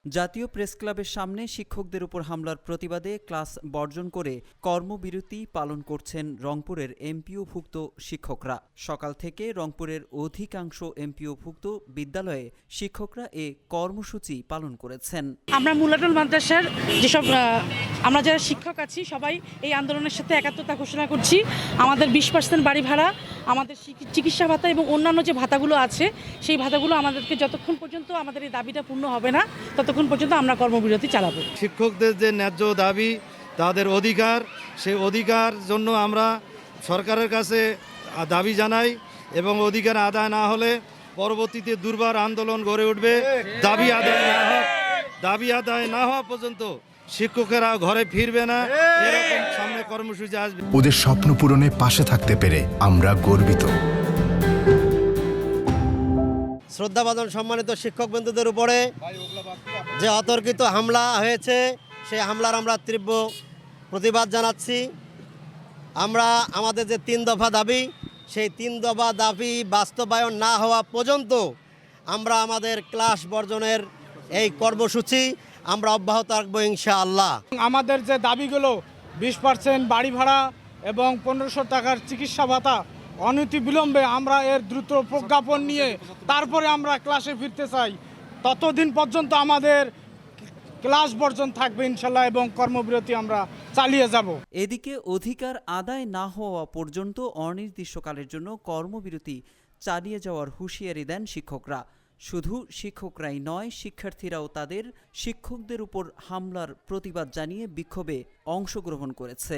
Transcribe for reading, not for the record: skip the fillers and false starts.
জাতীয় প্রেস ক্লাবের সামনে শিক্ষকদের উপর হামলার প্রতিবাদে ক্লাস বর্জন করে কর্মবিরতি পালন করছেন রংপুরের এমপিওভুক্ত শিক্ষকরা। সকাল থেকে রংপুরের অধিকাংশ এমপিওভুক্ত বিদ্যালয়ে শিক্ষকরা এ কর্মসূচি পালন করেছেন। আমরা মুলাটুল মাদ্রাসার যেসব আমরা যারা শিক্ষক আছি সবাই এই আন্দোলনের সাথে একাত্মতা ঘোষণা করছি। আমাদের 20% বাড়ি ভাড়া, আমাদের চিকিৎসা ভাতা এবং অন্যান্য যে ভাতাগুলো আছে সেই ভাতাগুলো আমাদেরকে যতক্ষণ পর্যন্ত আমাদের এই দাবিটা পূর্ণ হবে না ততক্ষণ পর্যন্ত আমরা কর্মবিরতি চালাবো। শিক্ষকদের যে ন্যায্য দাবি, তাদের অধিকার, সেই অধিকার জন্য আমরা সরকারের কাছে দাবি জানাই এবং অধিকার আদায় না হলে পরবর্তীতে দুর্বার আন্দোলন গড়ে উঠবে। দাবি আদায় না হওয়া পর্যন্ত শিক্ষকেরা ঘরে ফিরবে না, এরকম সামনে কর্মসূচি আসবে। ওদের স্বপ্ন পূরণে পাশে থাকতে পেরে আমরা গর্বিত। শ্রদ্ধাভাজন সম্মানিত শিক্ষক বন্ধুদের উপরে যে অতর্কিত হামলা হয়েছে, সেই হামলার আমরা তীব্র প্রতিবাদ জানাচ্ছি। আমরা আমাদের যে 3 দফা দাবি, সেই 3 দফা দাবি বাস্তবায়ন না হওয়া পর্যন্ত আমরা আমাদের ক্লাস বর্জনের এই কর্মসূচি আমরা অব্যাহত রাখবো ইনশাআল্লাহ। আমাদের যে দাবিগুলো 20% বাড়ি ভাড়া এবং 1500 টাকার চিকিৎসা ভাতা অনতিবিলম্বে আমরা এর দ্রুত প্রজ্ঞাপন নিয়ে তারপরে আমরা ক্লাসে ফিরতে চাই। ততদিন পর্যন্ত আমাদের ক্লাস বর্জন থাকবে ইনশাল্লাহ এবং কর্মবিরতি আমরা চালিয়ে যাব। এদিকে অধিকার আদায় না হওয়া পর্যন্ত অনির্দিষ্টকালের জন্য কর্মবিরতি চালিয়ে যাওয়ার হুঁশিয়ারি দেন শিক্ষকরা। শুধু শিক্ষকরাই নয়, শিক্ষার্থীরাও তাদের শিক্ষকদের উপর হামলার প্রতিবাদ জানিয়ে বিক্ষোভে অংশগ্রহণ করেছে।